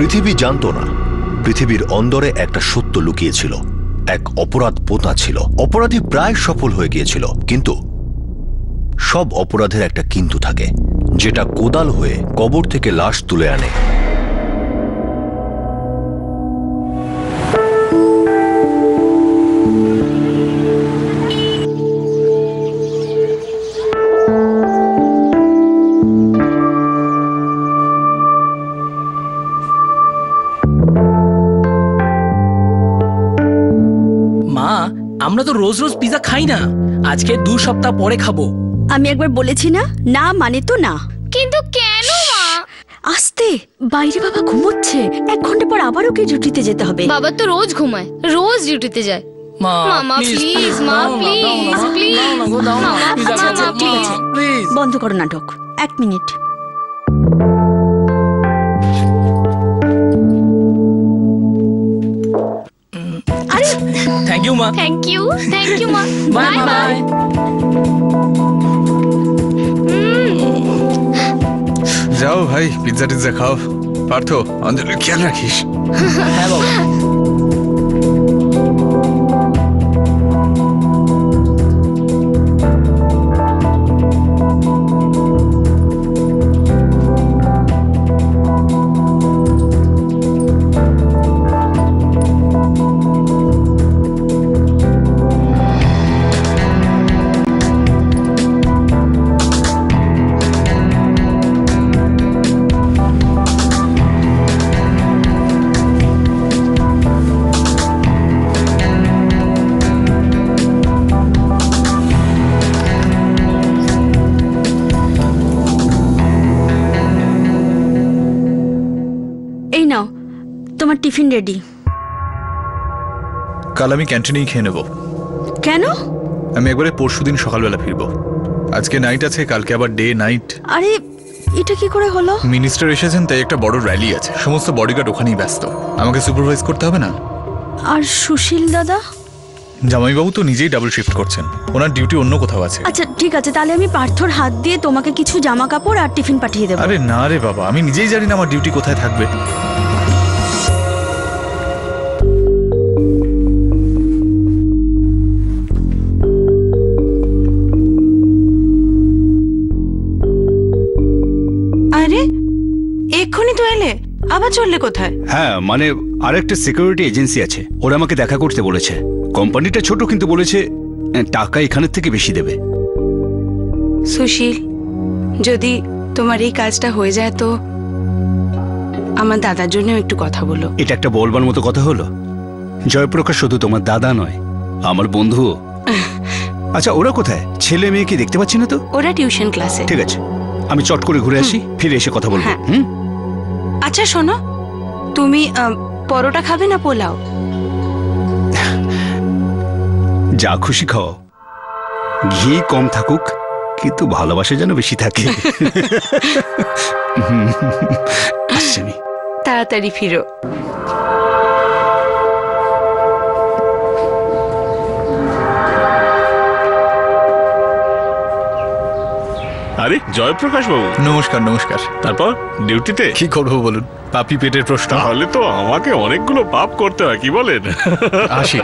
পৃথিবী জানত না পৃথিবীর অন্দরে একটা সত্য লুকিয়েছিল। এক অপরাধ পোতা ছিল। অপরাধী প্রায় সফল হয়ে গিয়েছিল, কিন্তু সব অপরাধের একটা কিন্তু থাকে, যেটা কোদাল হয়ে কবর থেকে লাশ তুলে আনে। আমরা তো রোজ রোজ পিজা খাই না, আজকে 2 সপ্তাহ পরে খাবো। আমি একবার বলেছি না, না মানে তো না। কিন্তু কেন মা? আস্তে, বাইরে বাবা ঘুমোচ্ছে, 1 ঘন্টা পর আবার ওকে ডিউটিতে যেতে হবে। বাবা তো রোজ ঘুমায়, রোজ ডিউটিতে যায়। মামা প্লিজ, মা প্লিজ প্লিজ, বন্ধ করো নাটক, 1 মিনিট। থ্যাংক ইউ মা। থ্যাংক ইউ মা। Bye bye. যাও ভাই, পিৎজা টিৎজা খাও। পার্থ, অঞ্জলি খেয়াল রাখিস। হ্যাঁ বাবা। তোমার টিফিন রেডি। কাল আমি ক্যান্টিনেই খেয়ে নেব। কেন? আমি একবারে পরশুদিন সকালবেলা ফিরবো। আজকে নাইট আছে, কালকে আবার ডে নাইট। আরে এটা কি করে হলো? মিনিস্টার এসেছেন, তাই একটা বড় র্যালি আছে, সমস্ত বডিগার্ড ওখানেই ব্যস্ত। আমাকে সুপারভাইজ করতে হবে না। আর সুশীল দাদা? জামাইবাবু তো নিজেই ডাবল শিফট করছেন, ওনার ডিউটি অন্য কোথাও আছে। আচ্ছা ঠিক আছে, তাহলে আমি পার্থর হাত দিয়ে তোমাকে কিছু জামা কাপড় আর টিফিন পাঠিয়ে দেবো। আরে না রে বাবা, আমি নিজেই জানি না আমার ডিউটি কোথায় থাকবে। আরে এক্ষুনি তো এলে, আবার চললে কোথায়? হ্যাঁ মানে আরেকটা সিকিউরিটি এজেন্সি আছে, ওরা আমাকে দেখা করতে বলেছে। কোম্পানিটা ছোট, কিন্তু বলেছে টাকা এখানের থেকে বেশি দেবে। সুশীল, যদি তোমার এই কাজটা হয়ে যায় তো আমার দাদার জন্য একটু কথা বলো। এটা একটা বলবার মতো কথা হলো? জয়প্রকাশ শুধু তোমার দাদা নয়, আমার বন্ধু। আচ্ছা ওরা কোথায়? ছেলে মেয়ে কি দেখতে পাচ্ছি না তো? ওরা টিউশন ক্লাসে। ঠিক আছে, আমি চট করে ঘুরে আসি, ফিরে এসে কথা বলবো। আচ্ছা শোনো, তুমি পরোটা খাবে না পোলাও? যা খুশি খাও, ঘি কম থাকুক কিন্তু ভালোবাসা যেন বেশি থাকে। আসছি আমি। তাড়াতাড়ি ফিরো। আরে জয়প্রকাশ বাবু, নমস্কার। নমস্কার। তারপর ডিউটিতে কি করবো বলুন, পাপি পেটের প্রশ্ন। তাহলে তো আমাকে অনেকগুলো পাপ করতে হয়, কি বলেন? আসি।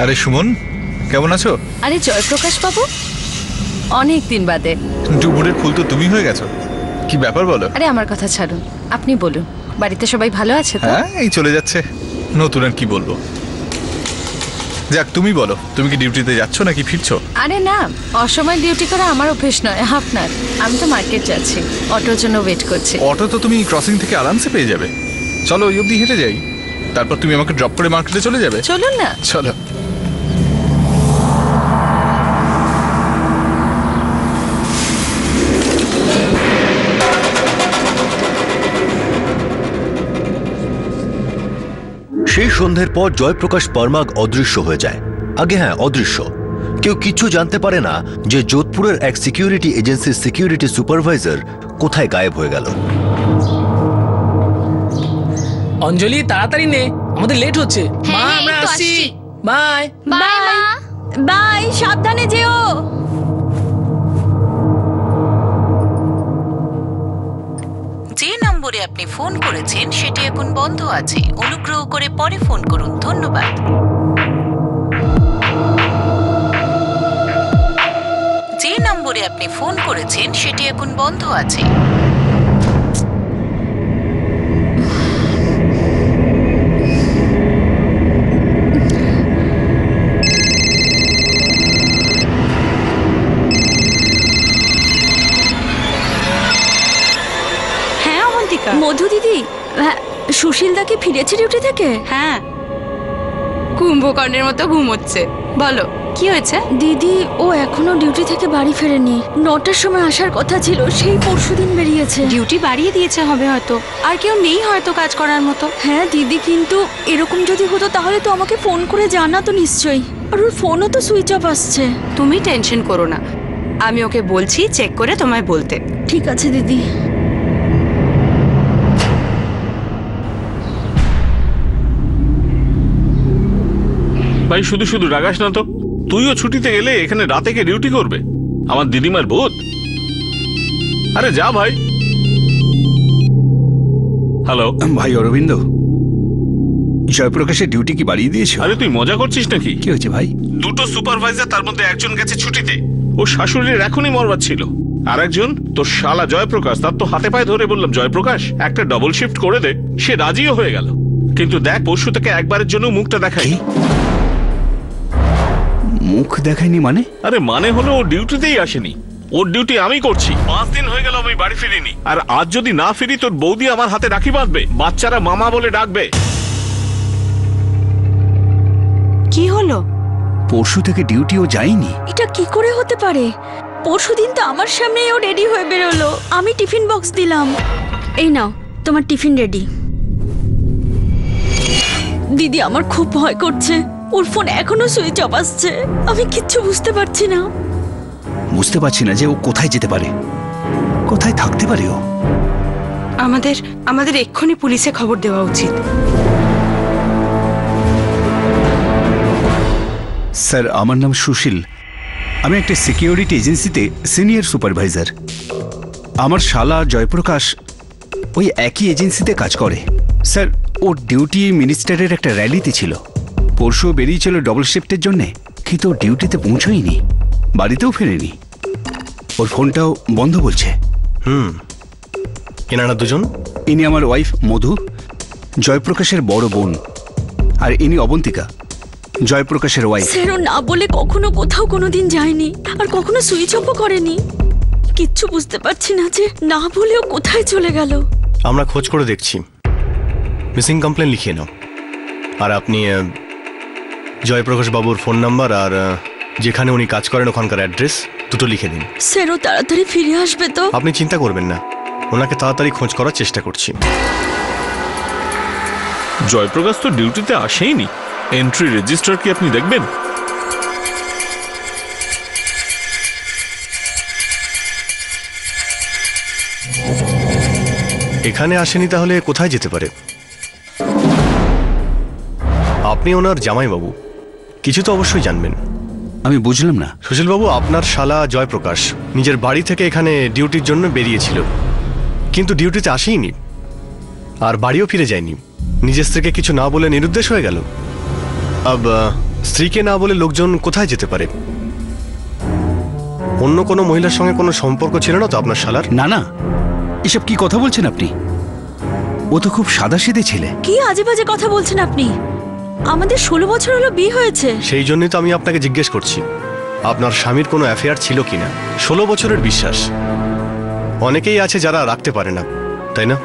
আরে সুমন, কেমন আছো? আরে জয়প্রকাশ বাবু, অনেক দিন বাদে। ডুমুরের ফুল তো তুমি হয়ে গেছো, কি ব্যাপার বলো? আরে আমার কথা ছাড়ুন, আপনি বলুন, বাড়িতে সবাই ভালো আছে তো? হ্যাঁ এই চলে যাচ্ছে, নতুন আর কি বলবো। যাক তুমি বলো, তুমি কি ডিউটিতে যাচ্ছ নাকি ফিরছো? আরে না, অসময় ডিউটি করা আমার অভ্যেস নয়, আপনার। আমি তো মার্কেট যাচ্ছি, অটোর জন্য ওয়েট করছি। অটো তো তুমি ক্রসিং থেকে আরামসে পেয়ে যাবে। চলো ওই অবধি হেঁটে যাই, তারপর তুমি আমাকে ড্রপ করে মার্কেটে চলে যাবে। চলুন না। চলো। সেই সন্ধ্যের পর জয়প্রকাশ পরমাগ অদৃশ্য হয়ে যায়। আগে হ্যাঁ, অদৃশ্য। কেউ কিছু জানতে পারে না যে যোধপুরের এক সিকিউরিটি এজেন্সির সিকিউরিটি সুপারভাইজার কোথায় গায়েব হয়ে গেল। অঞ্জলি তাড়াতাড়ি নে, আমাদের লেট হচ্ছে। মা আমরা আসছি। বাই বাই মা। বাই, সাবধানে যেও। যে নম্বরে আপনি ফোন করেছেন সেটি এখন বন্ধ আছে, অনুগ্রহ করে পরে ফোন করুন। ধন্যবাদ। যে নম্বরে আপনি ফোন করেছেন সেটি এখন বন্ধ আছে। হ্যাঁ অবন্তিকা। মধু দিদি, হ্যাঁ, সুশীল দা কি ফিরেছে ডিউটি থেকে? হ্যাঁ, কুম্ভকর্ণের মতো ঘুমোচ্ছে। বলো কি হয়েছে? দিদি, ও এখনো ডিউটি থেকে বাড়ি ফেরেনি। 9টার সময় আসার কথা ছিল, সেই পরশুদিন বেরিয়েছে। ডিউটি বাড়িয়ে দিয়েছে হবে হয়তো, আর কেউ নেই হয়তো কাজ করার মতো। হ্যাঁ দিদি, কিন্তু এরকম যদি হতো তাহলে তো আমাকে ফোন করে জানাতো নিশ্চয়ই। আর ওর ফোনও তো সুইচ অফ আসছে। তুমি টেনশন করো না, আমি ওকে বলছি চেক করে তোমায় বলতে। ঠিক আছে দিদি। ভাই শুধু শুধু রাগাস না তো, তুইও ছুটিতে গেলে এখানে রাতে কে ডিউটি করবে? আমার দিদিমার বোধ। আরে যা ভাই। হ্যালো ভাই অরবিন্দ, জয়প্রকাশের ডিউটি কি বাড়িয়ে দিয়েছো? আরে তুই মজা করছিস নাকি? কি হয়েছে ভাই? দুটো সুপারভাইজার, তার মধ্যে একজন গেছে ছুটিতে, ও শাশুড়ির এখনই মরবার ছিল। আর একজন তোর শালা জয়প্রকাশ, তার তো হাতে পায়ে ধরে বললাম জয়প্রকাশ একটা ডবল শিফট করে দে, সে রাজিও হয়ে গেল। কিন্তু দেখ পরশু থেকে একবারের জন্য মুখটা দেখাই। মুখ দেখায়নি মানে? আরে মানে হলো ও ডিউটিতেই আসেনি, ওর ডিউটি আমি করছি। 5 দিন হয়ে গেল আমি বাড়ি ফিরিনি, আর আজ যদি না ফিরি তোর বৌদি আমার হাতে রাখি বাঁধবে, বাচ্চারা মামা বলে ডাকবে। কি হলো? পরশু থেকে ডিউটিও যায়নি? এটা কি করে হতে পারে? পরশুদিন তো আমার সামনেই ও রেডি হয়ে বেরোলো, আমি টিফিন বক্স দিলাম। এই নাও তোমার টিফিন রেডি। দিদি, আমার খুব ভয় করছে। ওর ফোন এখনো সুইচ অফ আসছে, আমি কিচ্ছু বুঝতে পারছি না। বুঝতে পারছি না যে ও কোথায় যেতে পারে, কোথায় থাকতে পারে ও। আমাদের এক্ষুনি পুলিশে খবর দেওয়া উচিত। স্যার, আমার নাম সুশীল, আমি একটা সিকিউরিটি এজেন্সিতে সিনিয়র সুপারভাইজার। আমার শালা জয়প্রকাশ ওই একই এজেন্সিতে কাজ করে। স্যার, ওর ডিউটি মিনিস্টারের একটা র্যালিতে ছিল, পরশু বেরিয়েছিল ডবল শিফটের জন্যে, কিন্তু ও ডিউটিতে পৌঁছয়নি, বাড়িতেও ফেরেনি। ওর ফোনটাও বন্ধ বলছে। এনারা দুজন? ইনি আমার ওয়াইফ মধু, জয়প্রকাশের বড় বোন, আর ইনি অবন্তিকা, জয়প্রকাশের ওয়াইফ। স্যার, ও না বলে কখনো কোথাও কোনোদিন যায়নি, আর কখনো সুইচ অফও করেনি। কিচ্ছু বুঝতে পারছি না যে না বলেও কোথায় চলে গেল। আমরা খোঁজ করে দেখছি, মিসিং কমপ্লেন লিখিয়ে নাও। আর আপনি জয়প্রকাশ বাবুর ফোন নাম্বার আর যেখানে উনি কাজ করেন ওখানকার অ্যাড্রেস দুটো লিখে দিন। স্যার, ও তাড়াতাড়ি ফিরে আসবে তো? আপনি চিন্তা করবেন না, ওনাকে তাড়াতাড়ি খোঁজ করার চেষ্টা করছি। জয়প্রকাশ তো ডিউটিতে আসেইনি, এন্ট্রি রেজিস্টার কি আপনি দেখবেন? এখানে আসেনি তাহলে কোথায় যেতে পারে? আপনি ওনার জামাইবাবু, কিছু তো অবশ্যই জানবেন। আমি বুঝলাম না। সুশীলবাবু, আপনার শালা জয়প্রকাশ নিজের বাড়ি থেকে এখানে ডিউটির জন্য বেরিয়েছিল, কিন্তু ডিউটিতে আসেইনি, আর বাড়িও ফিরে যায়নি। নিজের স্ত্রীকে কিছু না বলে নিরুদ্দেশ হয়ে গেল। স্ত্রীকে না বলে লোকজন কোথায় যেতে পারে? অন্য কোনো মহিলার সঙ্গে কোনো সম্পর্ক ছিল না তো আপনার শালার? না না, এসব কি কথা বলছেন আপনি? ও তো খুব সাদাসিধে ছেলে। কি আজে বাজে কথা বলছেন আপনি? আমাদের 16 বছর হলো বিয়ে হয়েছে। সেই জন্যই তো আমি আপনাকে জিজ্ঞেস করছি, আপনার স্বামীর কোনো অ্যাফেয়ার ছিল কিনা। 16 বছরের বিশ্বাস, অনেকেই আছে যারা রাখতে পারে না, তাই না?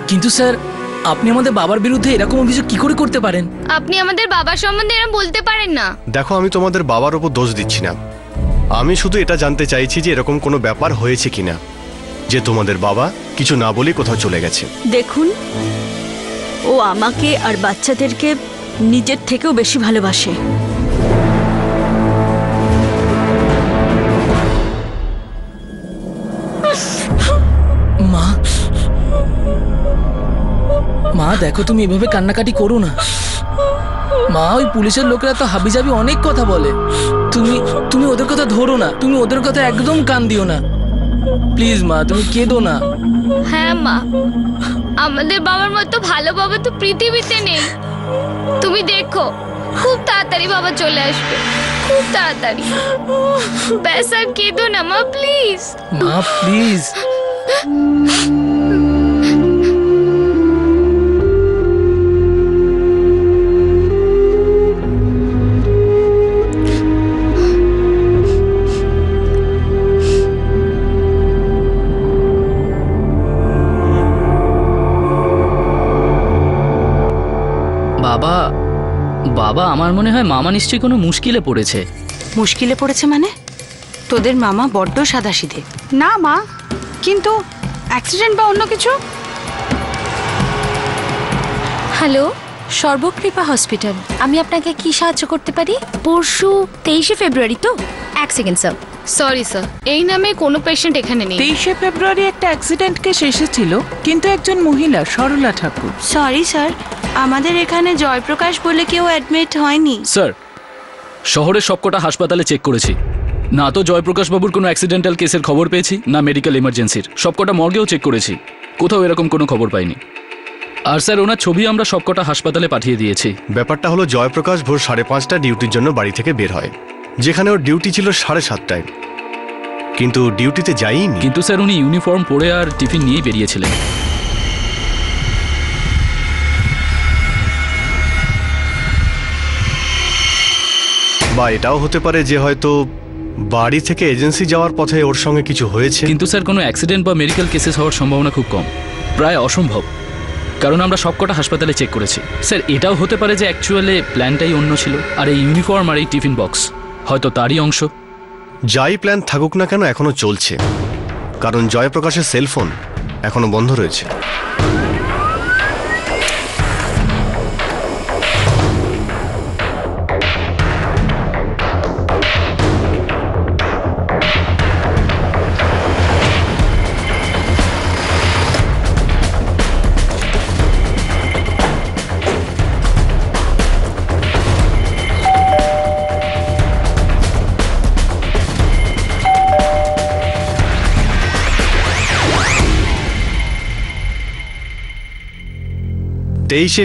কিন্তু স্যার, আপনি আমাদের বাবার বিরুদ্ধে এরকম অভিযোগ কি করে করতে পারেন? আপনি আমাদের বাবার সম্বন্ধে এরকম বলতে পারেন না। দেখো, আমি তোমাদের বাবার ওপর দোষ দিচ্ছি না, আমি শুধু এটা জানতে চাইছি যে এরকম কোনো ব্যাপার হয়েছে কিনা যে তোমাদের বাবা কিছু না বলে কোথাও চলে গেছে। দেখুন, ও আমাকে আর বাচ্চাদেরকে নিজের থেকেও বেশি ভালোবাসে। মা, মা দেখো, তুমি এভাবে কান্নাকাটি করো না। মা ওই পুলিশের লোকেরা তো হাবিজাবি অনেক কথা বলে। তুমি তুমি ওদের কথা ধরো না, তুমি ওদের কথা একদম কান দিও না প্লিজ মা, তুমি কেঁদো না। হ্যাঁ মা, আমাদের বাবার মতো ভালো বাবা তো পৃথিবীতে নেই। তুমি দেখো খুব তাড়াতাড়ি বাবা চলে আসবে, খুব তাড়াতাড়ি। ব্যাস আর কেঁদো না মা, প্লিজ। মা প্লিজ। বাবা, বাবা আমার মনে হয় মামা নিশ্চয়ই কোনো মুশকিলে পড়েছে। মুশকিলে পড়েছে মানে? তোদের মামা বড্ড সাদাসিধে। না মা, কিন্তু অ্যাক্সিডেন্ট বা অন্য কিছু? হ্যালো, সর্বকৃপা হসপিটাল, আমি আপনাকে কি সাহায্য করতে পারি? পরশু 23শে ফেব্রুয়ারি তো? এক সেকেন্ড স্যার। সরি স্যার, এই নামে কোনো পেশেন্ট এখানে নেই। 23শে ফেব্রুয়ারি একটা অ্যাক্সিডেন্ট কেস এসেছিল, কিন্তু একজন মহিলা, সরলা ঠাকুর। সরি স্যার, আমাদের এখানে জয়প্রকাশ বলে কেউ অ্যাডমিট হয়নি। স্যার, শহরের সবকটা হাসপাতালে চেক করেছি, না তো জয়প্রকাশ বাবুর কোনো অ্যাক্সিডেন্টাল কেসের খবর পেয়েছি, না মেডিকেল ইমার্জেন্সির। সবকটা মর্গেও চেক করেছি, কোথাও এরকম কোনো খবর পাইনি। আর স্যার, ওনার ছবি আমরা সবকটা হাসপাতালে পাঠিয়ে দিয়েছি। ব্যাপারটা হলো জয়প্রকাশ ভোর 5:30 ডিউটির জন্য বাড়ি থেকে বের হয়, যেখানে ওর ডিউটি ছিল 7:30টায়, কিন্তু ডিউটিতে যায়নি। কিন্তু স্যার, উনি ইউনিফর্ম পরে আর টিফিন নিয়েই বেরিয়েছিলেন। বা এটাও হতে পারে যে হয়তো বাড়ি থেকে এজেন্সি যাওয়ার পথে ওর সঙ্গে কিছু হয়েছে। কিন্তু স্যার, কোনো অ্যাক্সিডেন্ট বা মেডিকেল কেসেস হওয়ার সম্ভাবনা খুব কম, প্রায় অসম্ভব, কারণ আমরা সবকটা হাসপাতালে চেক করেছি। স্যার, এটাও হতে পারে যে অ্যাকচুয়ালি প্ল্যানটাই অন্য ছিল, আর এই ইউনিফর্ম আর এই টিফিন বক্স হয়তো তারই অংশ। যাই প্ল্যান থাকুক না কেন, এখনো চলছে, কারণ জয়প্রকাশের সেলফোন এখনো বন্ধ রয়েছে।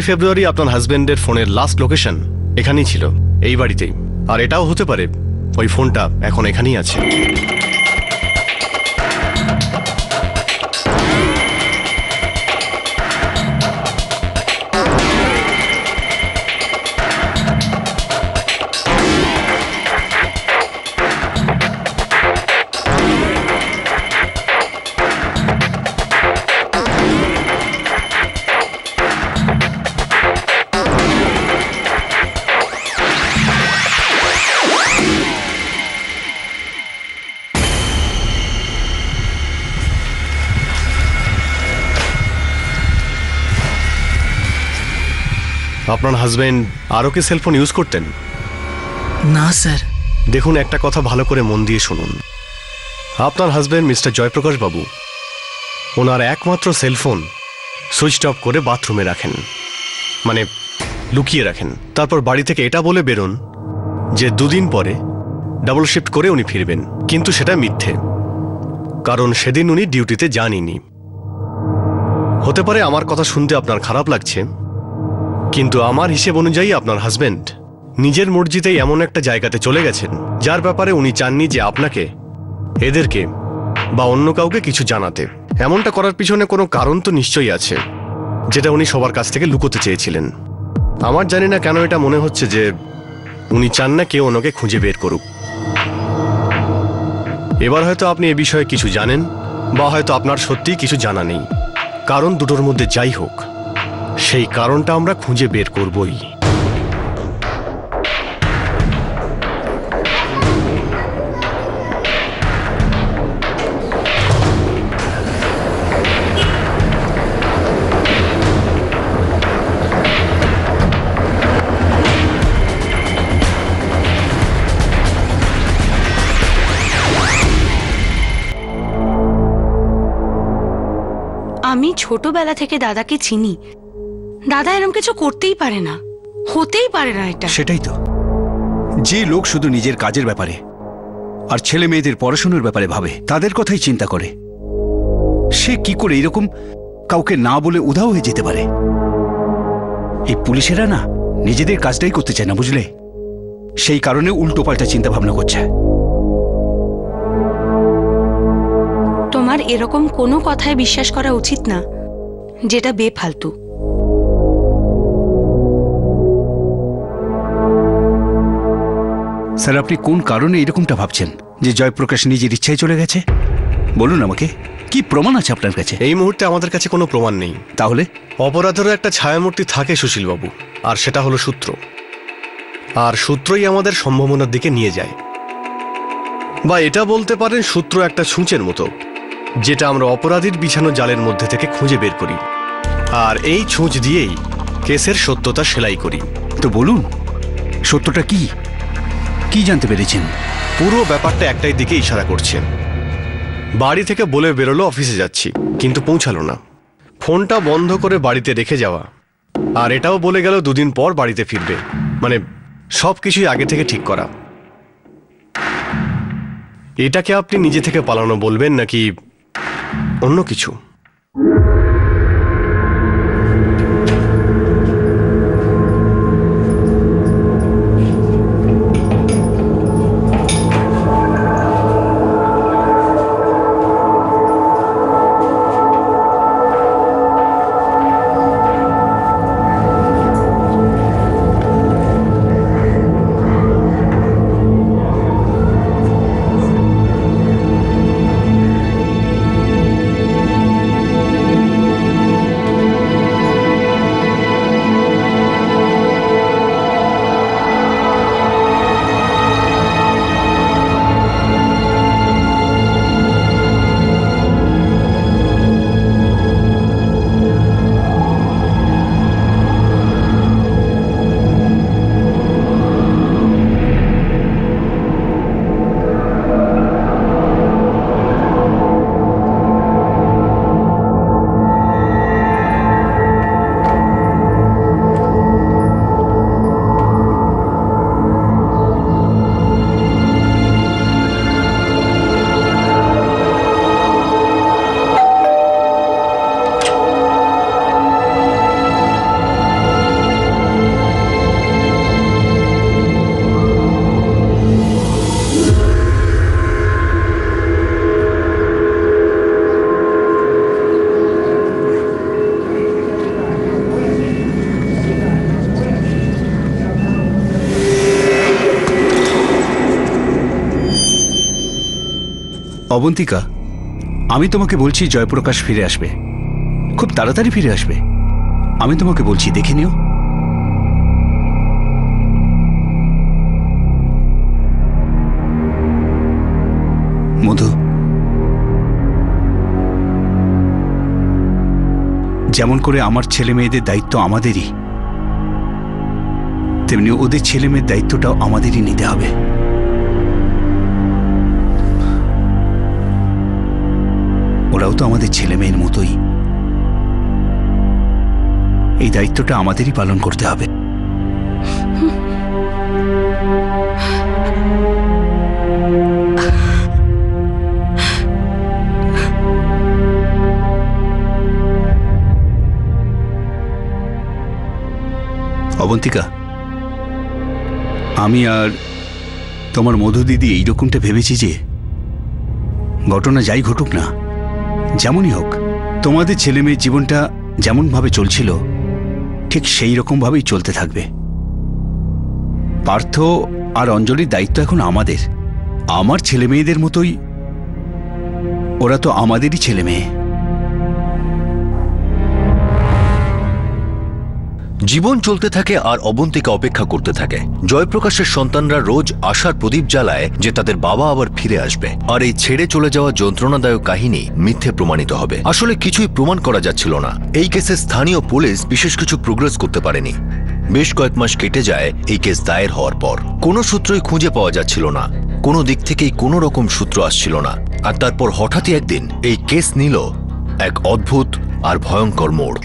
ফেব্রুয়ারি আপনার হাজবেন্ডের ফোনের লাস্ট লোকেশন এখানেই ছিল, এই বাড়িতেই। আর এটাও হতে পারে ওই ফোনটা এখন এখানেই আছে। আপনার হাজবেন্ড আরও কি সেলফোন ইউজ করতেন? না স্যার। দেখুন, একটা কথা ভালো করে মন দিয়ে শুনুন। আপনার হাজবেন্ড মিস্টার জয়প্রকাশ বাবু ওনার একমাত্র সেলফোন সুইচ অফ করে বাথরুমে রাখেন, মানে লুকিয়ে রাখেন। তারপর বাড়ি থেকে এটা বলে বেরোন যে 2 দিন পরে ডাবল শিফট করে উনি ফিরবেন, কিন্তু সেটা মিথ্যে, কারণ সেদিন উনি ডিউটিতে যাননি। হতে পারে আমার কথা শুনতে আপনার খারাপ লাগছে, কিন্তু আমার হিসেব অনুযায়ী আপনার হাজবেন্ড নিজের মর্জিতেই এমন একটা জায়গাতে চলে গেছেন যার ব্যাপারে উনি চাননি যে আপনাকে, এদেরকে বা অন্য কাউকে কিছু জানাতে। এমনটা করার পিছনে কোনো কারণ তো নিশ্চয়ই আছে, যেটা উনি সবার কাছ থেকে লুকোতে চেয়েছিলেন। আমার জানি না কেন এটা মনে হচ্ছে যে উনি চান না কেউ ওনাকে খুঁজে বের করুক। এবার হয়তো আপনি এ বিষয়ে কিছু জানেন, বা হয়তো আপনার সত্যিই কিছু জানা নেই। কারণ দুটোর মধ্যে যাই হোক, সেই কারণটা আমরা খুঁজে বের করবই। আমি ছোটবেলা থেকে দাদাকে চিনি। দাদা এরকম কিছু করতেই পারে না। হতেই পারে না এটা। সেটাই তো, যে লোক শুধু নিজের কাজের ব্যাপারে আর ছেলে মেয়েদের পড়াশোনার ব্যাপারে ভাবে, তাদের কথাই চিন্তা করে, সে কি করে এরকম কাউকে না বলে উধাও হয়ে যেতে পারে? এই পুলিশেরা না নিজেদের কাজটাই করতে চায় না, বুঝলে? সেই কারণে উল্টো পাল্টা চিন্তা ভাবনা করছে। তোমার এরকম কোনো কথায় বিশ্বাস করা উচিত না যেটা বেফালতু। স্যার, আপনি কোন কারণে এরকমটা ভাবছেন যে জয়প্রকাশ নিজের ইচ্ছায় চলে গেছে? বলুন আমাকে, কি প্রমাণ আছে আপনার কাছে? এই মুহূর্তে আমাদের কাছে কোনো প্রমাণ নেই। তাহলে অপরাধেরও একটা ছায়ামূর্তি থাকে সুশীলবাবু, আর সেটা হলো সূত্র। আর সূত্রই আমাদের সম্ভাবনার দিকে নিয়ে যায়। বা এটা বলতে পারেন, সূত্র একটা ছুঁচের মতো, যেটা আমরা অপরাধীর বিছানো জালের মধ্যে থেকে খুঁজে বের করি, আর এই ছুঁচ দিয়েই কেসের সত্যতা সেলাই করি। তো বলুন, সত্যটা কি? কি জানতে পেরেছেন? পুরো ব্যাপারটা একটাই দিকে ইশারা করছেন। বাড়ি থেকে বলে বেরোলো অফিসে যাচ্ছি, কিন্তু পৌঁছালো না। ফোনটা বন্ধ করে বাড়িতে রেখে যাওয়া, আর এটাও বলে গেল 2 দিন পর বাড়িতে ফিরবে। মানে সবকিছুই আগে থেকে ঠিক করা। এটাকে আপনি নিজে থেকে পালানো বলবেন নাকি অন্য কিছু? অবন্তিকা, আমি তোমাকে বলছি জয়প্রকাশ ফিরে আসবে, খুব তাড়াতাড়ি ফিরে আসবে। আমি তোমাকে বলছি, দেখে নিও। মধু, যেমন করে আমার ছেলে মেয়েদের দায়িত্ব আমাদেরই, তেমনি ওদের ছেলে মেয়ের দায়িত্বটাও আমাদেরই নিতে হবে। ওরাও তো আমাদের ছেলে মেয়ের মতোই। এই দায়িত্বটা আমাদেরই পালন করতে হবে। অবন্তিকা, আমি আর তোমার মধু দিদি এইরকমটা ভেবেছি যে ঘটনা যাই ঘটুক না, যেমনই হোক, তোমাদের ছেলে মেয়ের জীবনটা যেমনভাবে চলছিল ঠিক সেই রকমভাবেই চলতে থাকবে। পার্থ আর অঞ্জলির দায়িত্ব এখন আমাদের। আমার ছেলে মেয়েদের মতোই ওরা তো আমাদেরই ছেলে মেয়ে। জীবন চলতে থাকে আর অবন্তিকা অপেক্ষা করতে থাকে। জয়প্রকাশের সন্তানরা রোজ আশার প্রদীপ জ্বালায় যে তাদের বাবা আবার ফিরে আসবে, আর এই ছেড়ে চলে যাওয়া যন্ত্রণাদায়ক কাহিনী মিথ্যে প্রমাণিত হবে। আসলে কিছুই প্রমাণ করা যাচ্ছিল না। এই কেসে স্থানীয় পুলিশ বিশেষ কিছু প্রোগ্রেস করতে পারেনি। বেশ কয়েক মাস কেটে যায় এই কেস দায়ের হওয়ার পর। কোনো সূত্রই খুঁজে পাওয়া যাচ্ছিল না, কোনো দিক থেকেই কোনো রকম সূত্র আসছিল না। আর তারপর হঠাৎই একদিন এই কেস নিল এক অদ্ভুত আর ভয়ঙ্কর মোড়।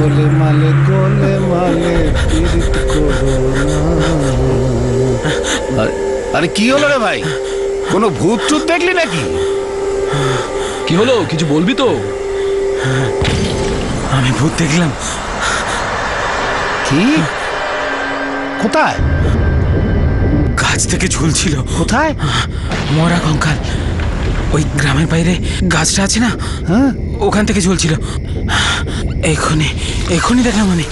গোলে মালে পীড়িত করো না। আরে কি হলো রে ভাই, কোনো ভূত টুত দেখলি নাকি? কি হলো, কিছু বলবি তো? আমি ভূত দেখলাম। কি? কোথায়? গাছ থেকে ঝুলছিল। কোথায়? মরা কঙ্কাল। ওই গ্রামের বাইরে গাছটা আছে না, ওখান থেকে ঝুলছিল। এখনই দেখলাম আমি।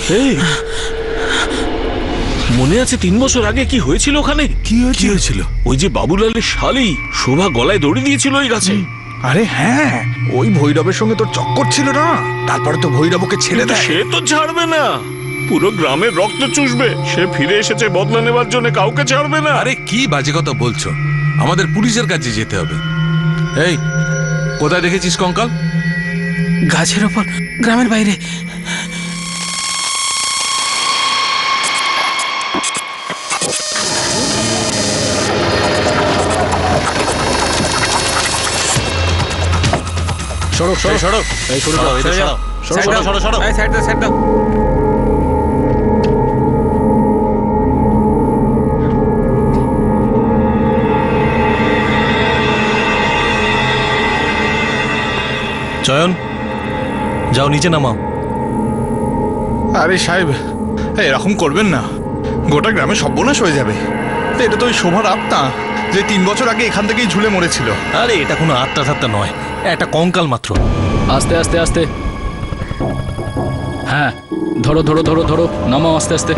মনে আছে 3 বছর আগে কি হয়েছিল ওখানে? কি হয়েছিল? ওই যে বাবুলালের শালি শোভা গলায় দড়ি দিয়েছিল ওই গাছে। আরে হ্যাঁ, ওই ভৈরবের সঙ্গে তোর চক্কর ছিল না, তারপরে তো ভৈরবকে ছেড়ে দেয়। সে তো ছাড়বে না, পুরো গ্রামের রক্ত চুষবে। সে ফিরে এসেছে বদলা নেবার জন্য, কাউকে ছাড়বে না। আরে কি বাজে কথা বলছো, আমাদের পুলিশের কাছে যেতে হবে। এই কোথায় দেখেছিস কঙ্কাল? গাছের ওপর, গ্রামের বাইরে। সড়ক সড়ক সড়ক, এই সড়ক দাও, এটা সড়ক সড়ক সড়ক সড়ক, এই সাইড দাও, সাইড দাও। চয়ন, যাও নিচে নামাও। আরে সাহেব, এরকম করবেন না, গোটা গ্রামে সর্বনাশ হয়ে যাবে। এটা তো ওই শোভার আত্মা, যে 3 বছর আগে এখান থেকেই ঝুলে মরেছিল। আরে এটা কোনো আত্মা ঠাত্তা নয়, একটা কঙ্কাল মাত্র। আস্তে আস্তে আস্তে, হ্যাঁ ধরো ধরো ধরো ধরো, নামাও আস্তে আস্তে।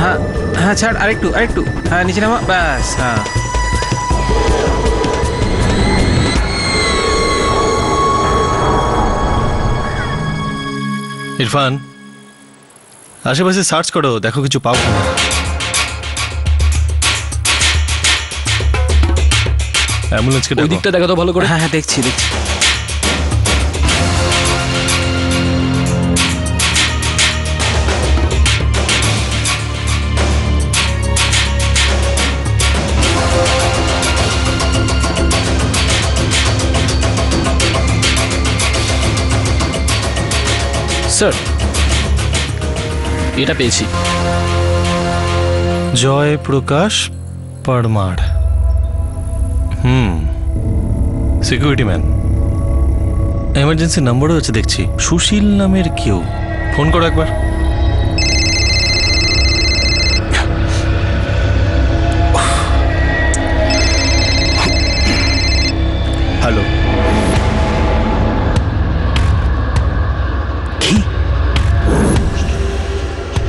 হ্যাঁ হ্যাঁ, ছাড়, আরেকটু আরেকটু, হ্যাঁ নিচে নামা, ব্যাস। হ্যাঁ ইরফান, আশেপাশে সার্চ করো, দেখো কিছু পাও কিনা। অ্যাম্বুলেন্সকে ওই দিকটা দেখো তো ভালো করে। হ্যাঁ হ্যাঁ, দেখছি দেখছি। স্যার, এটা পেয়েছি। জয় প্রকাশ পরমার, সিকিউরিটি ম্যান। এমার্জেন্সি নাম্বারও আছে দেখছি, সুশীল নামের কেউ। ফোন করো একবার। হ্যালো,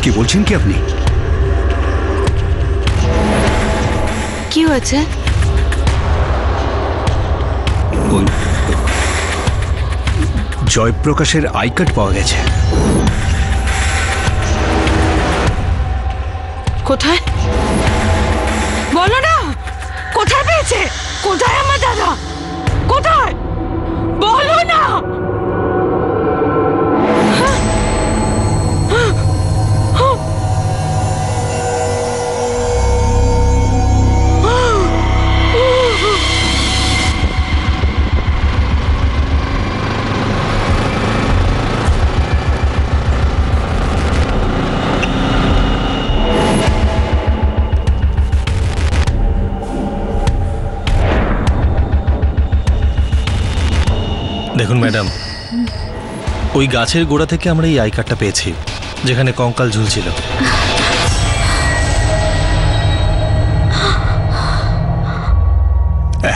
কি বলছেন কি আপনি? কি হয়েছে? জয়প্রকাশের আই কার্ড পাওয়া গেছে। কোথায়? বলো না, কোথায় পেয়েছে? কোথায় আমার দাদা? কোথায়? বলো না। দেখুন ম্যাডাম, ওই গাছের গোড়া থেকে আমরা এই আই কার্ডটা পেয়েছি, যেখানে কঙ্কাল ঝুলছিল।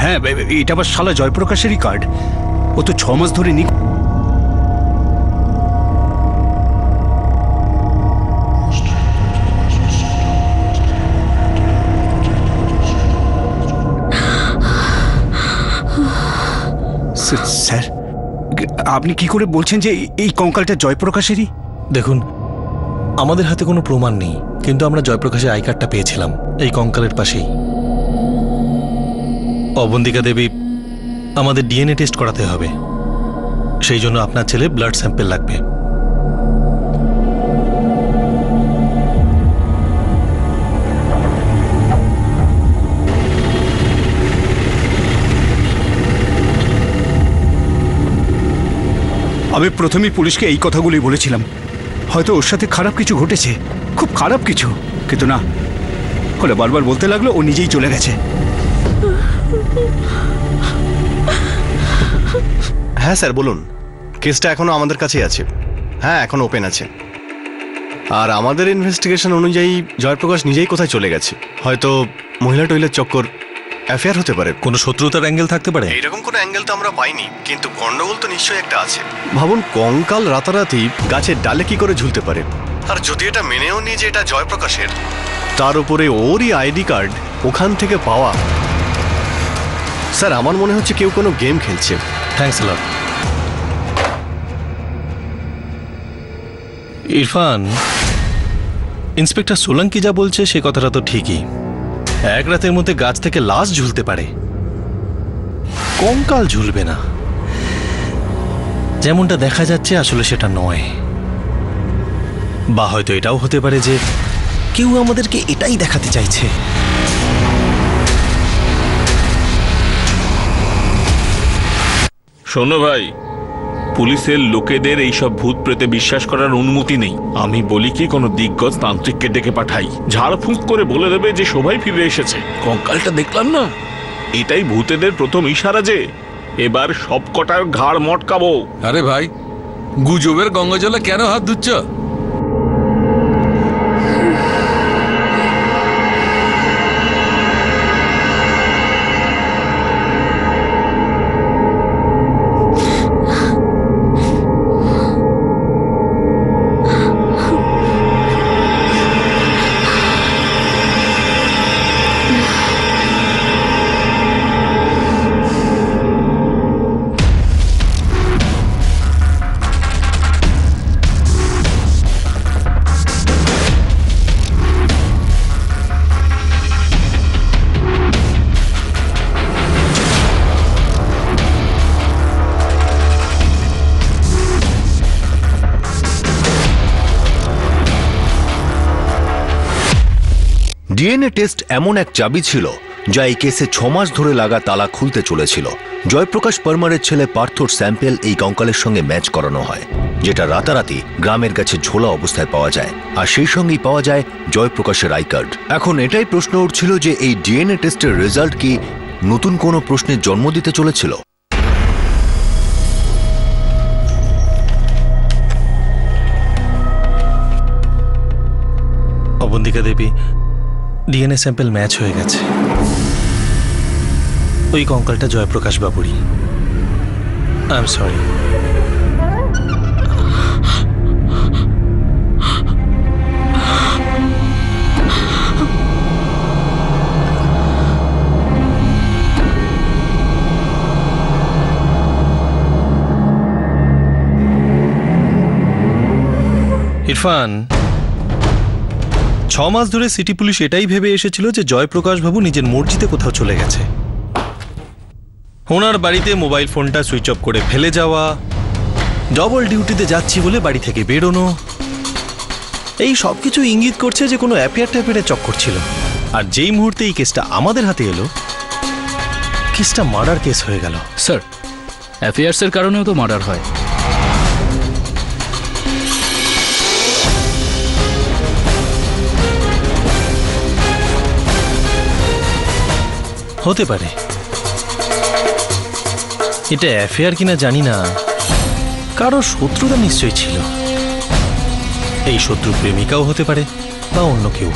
হ্যাঁ, এটা আবার শালা জয়প্রকাশেরই কার্ড। ও তো 6 মাস ধরে স্যার, আপনি কি করে বলছেন যে এই কঙ্কালটা জয়প্রকাশেরই? দেখুন, আমাদের হাতে কোনো প্রমাণ নেই, কিন্তু আমরা জয়প্রকাশের আই কার্ডটা পেয়েছিলাম এই কঙ্কালের পাশেই। অবন্তিকা দেবী, আমাদের ডিএনএ টেস্ট করাতে হবে, সেই জন্য আপনার ছেলে ব্লাড স্যাম্পেল লাগবে। আমি প্রথমেই পুলিশকে এই কথাগুলি বলেছিলাম, হয়তো ওর সাথে খারাপ কিছু ঘটেছে, খুব খারাপ কিছু, কিন্তু না, ওরা বারবার বলতে লাগলো ও নিজেই চলে গেছে। হ্যাঁ স্যার বলুন, কেসটা এখনো আমাদের কাছেই আছে। হ্যাঁ এখনো ওপেন আছে। আর আমাদের ইনভেস্টিগেশন অনুযায়ী জয়প্রকাশ নিজেই কোথায় চলে গেছে, হয়তো মহিলা টয়লেট চক্কর, অ্যাফেয়ার হতে পারে। কোনো শত্রুতার অ্যাঙ্গেল থাকতে পারে? এইরকম কোনো অ্যাঙ্গেল তো আমরা পাইনি, কিন্তু গন্ডগোল তো নিশ্চয়ই একটা আছে। ভাবুন কঙ্কাল রাতারাতি গাছের ডালে কি করে ঝুলতে পারে, আর যদি এটা মেনেও নিই যে এটা জয়প্রকাশের, তার উপরে ওরই আইডি কার্ড ওখান থেকে পাওয়া। স্যার আমার মনে হচ্ছে কেউ কোনো গেম খেলছে। Thanks lot. Irfan, inspector Solanki যা বলছে সে কথাটা তো ঠিকই। এক রাতের মধ্যে গাছ থেকে লাশ ঝুলতে পারে, কঙ্কাল ঝুলবে না। যেমনটা দেখা যাচ্ছে আসলে সেটা নয়। বা হয়তো এটাও হতে পারে যে কেউ আমাদেরকে এটাই দেখাতে চাইছে। শোনো ভাই, পুলিশের লোকেদের এইসব ভূত প্রেতে বিশ্বাস করার অনুমতি নেই। আমি বলি কি কোনো দিগ্গজ তান্ত্রিককে ডেকে পাঠাই, ঝাড়ফুঁক করে বলে দেবে যে সবাই ফিরে এসেছে। কঙ্কালটা দেখলাম না, এটাই ভূতেদের প্রথম ইশারা যে এবার সব কটার ঘাড় মটকাবো। আরে ভাই, গুজবের গঙ্গা জলে কেন হাত ধুচ্ছ? ডিএনএ টেস্ট এমন এক চাবি ছিল যা এই কেসে 6 মাস ধরে লাগা তালা খুলতে চলেছিল। জয়প্রকাশ পরমারের ছেলে পার্থর স্যাম্পেল এই কঙ্কালের সঙ্গে ম্যাচ করানো হয়, যেটা রাতারাতি গ্রামের কাছে ঝোলা অবস্থায় পাওয়া যায়, আর সেই সঙ্গেই পাওয়া যায় জয়প্রকাশের আই কার্ড। এখন এটাই প্রশ্ন উঠছিল যে এই ডিএনএ টেস্টের রেজাল্ট কি নতুন কোনো প্রশ্নের জন্ম দিতে চলেছিল? Abantika Debi, DNA sample match হয়ে গেছে। ওই কঙ্কালটা জয়প্রকাশ বাবুরই। I am sorry. ইরফান, 6 মাস ধরে সিটি পুলিশ এটাই ভেবে এসেছিল যে জয়প্রকাশ বাবু নিজের মর্জিতে কোথাও চলে গেছে। ওনার বাড়িতে মোবাইল ফোনটা সুইচ অফ করে ফেলে যাওয়া, ডবল ডিউটিতে যাচ্ছি বলে বাড়ি থেকে বেরোনো, এই সব কিছু ইঙ্গিত করছে যে কোনো অ্যাফেয়ার ট্যাফেয়ারের চক্কর ছিল। আর যেই মুহূর্তে এই কেসটা আমাদের হাতে এলো, কেসটা মার্ডার কেস হয়ে গেল। স্যার, অ্যাফেয়ার্সের কারণেও তো মার্ডার হয়। হতে পারে, এটা অ্যাফেয়ার কিনা জানি না, কারো শত্রুতা নিশ্চয়ই ছিল। এই শত্রু প্রেমিকাও হতে পারে বা অন্য কেউ,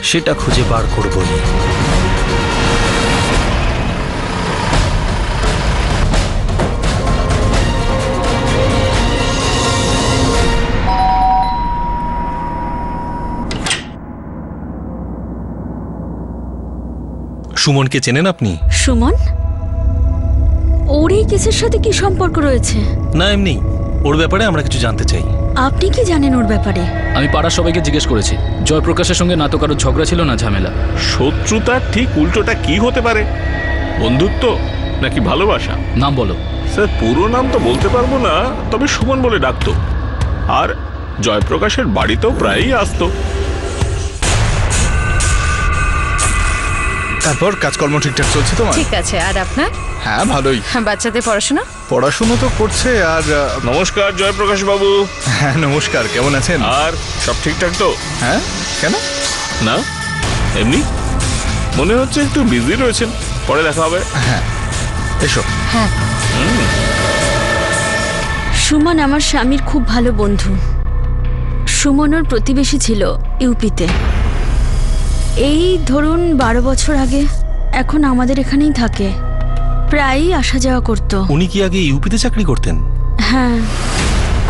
সেটা খুঁজে বার করবই। সুমনকে চেনেন আপনি? সুমন? ওর এই কেসের সাথে কি সম্পর্ক রয়েছে? না, এমনি ওর ব্যাপারে আমরা কিছু জানতে চাই। আপনি কি জানেন ওর ব্যাপারে? আমি পাড়ার সবাইকে জিজ্ঞেস করেছি। জয়প্রকাশের সঙ্গে না তো কারো ঝগড়া ছিল না ঝামেলা। শত্রুতার ঠিক উল্টোটা কি হতে পারে? বন্ধুত্ব নাকি ভালোবাসা? নাম বলো। স্যার, পুরো নাম তো বলতে পারবো না, তবে সুমন বলে ডাকতো। আর জয়প্রকাশের বাড়িতেও প্রায়ই আসতো। তারপর কাজকর্ম ঠিকঠাক চলছে তোমার? ঠিক আছে। আর আপনার? হ্যাঁ ভালোই। বাচ্চাদের পড়াশোনা? পড়াশুনো তো করছে। আর নমস্কার জয়প্রকাশ বাবু। হ্যাঁ নমস্কার, কেমন আছেন? আর সব ঠিকঠাক তো? হ্যাঁ, কেন? না এমনি মনে হচ্ছে একটু বিজি রয়েছেন, পরে দেখা হবে। হ্যাঁ এসো। হ্যাঁ। সুমন আমার স্বামীর খুব ভালো বন্ধু। সুমন ওর প্রতিবেশী ছিল ইউপিতে। এই ধরুন 12 বছর আগে। এখন আমাদের এখানেই থাকে, প্রায়ই আসা যাওয়া করতো। উনি কি আগে ইউপিতে চাকরি করতেন? হ্যাঁ,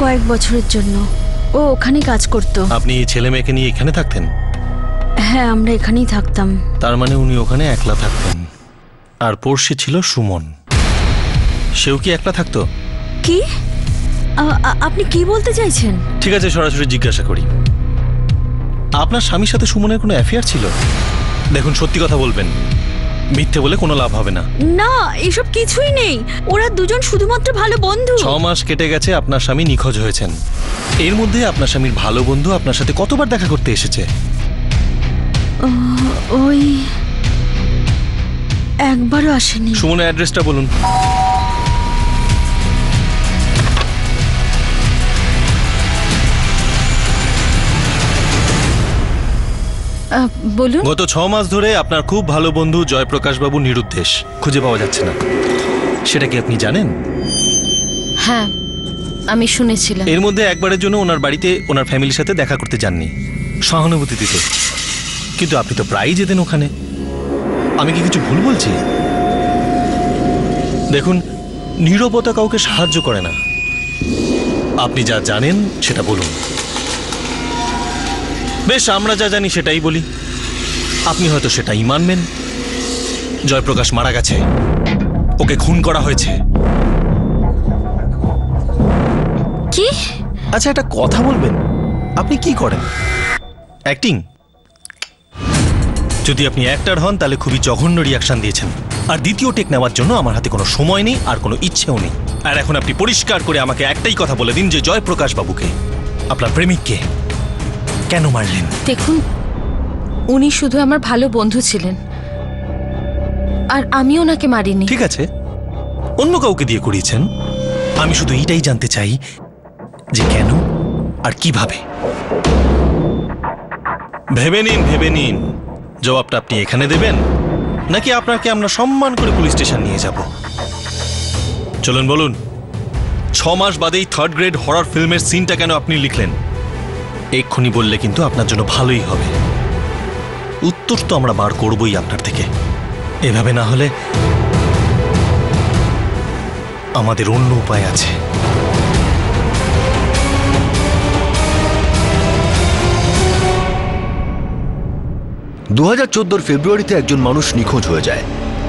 কয়েক বছরের জন্য ও ওখানে কাজ করত। আপনি ছেলে মেয়েকে নিয়ে এখানে থাকতেন? হ্যাঁ, আমরা এখানেই থাকতাম। তার মানে উনি ওখানে একলা থাকতেন। আর পড়শি ছিল সুমন, সেও কি একলা থাকতো? কি আপনি কি বলতে চাইছেন? ঠিক আছে, সরাসরি জিজ্ঞাসা করি, আপনার স্বামীর সাথে সুমনের কোনো অ্যাফেয়ার ছিল? দেখুন সত্যি কথা বলবেন, মিথ্যে বলে কোনো লাভ হবে না। না, এসব কিছুই নেই। ওরা দুজন শুধুমাত্র ভালো বন্ধু। 6 মাস কেটে গেছে আপনার স্বামী নিখোঁজ হয়েছেন। এর মধ্যে আপনার স্বামীর ভালো বন্ধু আপনার সাথে কতবার দেখা করতে এসেছে? ওই একবারও আসেনি। সুমনের অ্যাড্রেসটা বলুন। বলুন। গত 6 মাস ধরে আপনার খুব ভালো বন্ধু জয়প্রকাশ বাবু নিরুদ্দেশ, খুঁজে পাওয়া যাচ্ছে না। সেটা কি আপনি জানেন? হ্যাঁ, আমি শুনেছিলাম। এর মধ্যে একবারের জন্য ওনার বাড়িতে ওনার ফ্যামিলির সাথে দেখা করতে যাননি, সহানুভূতি দিতে। কিন্তু আপনি তো প্রায়ই যেতেন ওখানে। আমি কি কিছু ভুল বলছি? দেখুন, নীরবতা কাউকে সাহায্য করে না। আপনি যা জানেন সেটা বলুন। বেশ, আমরা যা জানি সেটাই বলি। আপনি হয়তো সেটাই মানবেন। জয়প্রকাশ মারা গেছে, ওকে খুন করা হয়েছে। কি? আচ্ছা, একটা কথা বলবেন, আপনি কি করেন? অ্যাক্টিং? যদি আপনি অ্যাক্টর হন তাহলে খুবই জঘন্য রিয়াকশন দিয়েছেন। আর দ্বিতীয় টেক নেওয়ার জন্য আমার হাতে কোনো সময় নেই আর কোনো ইচ্ছেও নেই। আর এখন আপনি পরিষ্কার করে আমাকে একটাই কথা বলে দিন যে জয়প্রকাশ বাবুকে, আপনার প্রেমিককে, কেন মারলেন? দেখুন, উনি শুধু আমার ভালো বন্ধু ছিলেন, আর আমি ওনাকে মারিনি। ঠিক আছে, অন্য কাউকে দিয়ে করিয়েছেন। আমি শুধু এইটাই জানতে চাই যে কেন আর কিভাবে। ভেবে নিন। জবাবটা আপনি এখানে দেবেন নাকি আপনাকে আমরা সম্মান করে পুলিশ স্টেশন নিয়ে যাব? চলুন বলুন, 6 মাস বাদেই 3rd গ্রেড হরর ফিল্মের সিনটা কেন আপনি লিখলেন? এক্ষুনি বললে কিন্তু আপনার জন্য ভালোই হবে। উত্তর তো আমরা বার করবই আপনার থেকে। এভাবে না হলে আমাদের অন্য উপায় আছে। 2014 ফেব্রুয়ারিতে একজন মানুষ নিখোঁজ হয়ে যায়।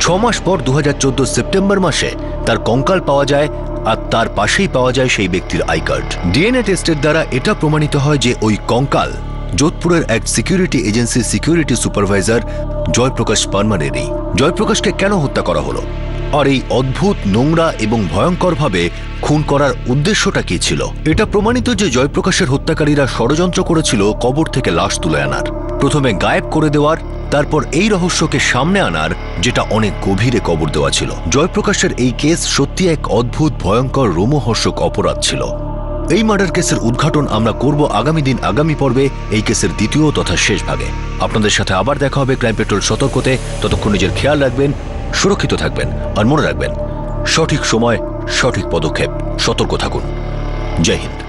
6 মাস পর 2014 সেপ্টেম্বর মাসে তার কঙ্কাল পাওয়া যায়, আর তার পাশেই পাওয়া যায় সেই ব্যক্তির আই কার্ড। ডিএনএ টেস্টের দ্বারা এটা প্রমাণিত হয় যে ওই কঙ্কাল যোধপুরের এক সিকিউরিটি এজেন্সির সিকিউরিটি সুপারভাইজার জয়প্রকাশ পারমারেরই। জয়প্রকাশকে কেন হত্যা করা হলো, আর এই অদ্ভুত, নোংরা এবং ভয়ঙ্করভাবে খুন করার উদ্দেশ্যটা কি ছিল? এটা প্রমাণিত যে জয়প্রকাশের হত্যাকারীরা ষড়যন্ত্র করেছিল কবর থেকে লাশ তুলে আনার, প্রথমে গায়েব করে দেওয়ার, তারপর এই রহস্যকে সামনে আনার যেটা অনেক গভীরে কবর দেওয়া ছিল। জয়প্রকাশের এই কেস সত্যি এক অদ্ভুত, ভয়ঙ্কর, রোমহর্ষক অপরাধ ছিল। এই মার্ডার কেসের উদ্ঘাটন আমরা করব আগামী দিন, আগামী পর্বে, এই কেসের দ্বিতীয় তথা শেষ ভাগে। আপনাদের সাথে আবার দেখা হবে ক্রাইম পেট্রোল সতর্কতে। ততক্ষণ নিজের খেয়াল রাখবেন, সুরক্ষিত থাকবেন, আর মনে রাখবেন, সঠিক সময় সঠিক পদক্ষেপ। সতর্ক থাকুন। জয় হিন্দ।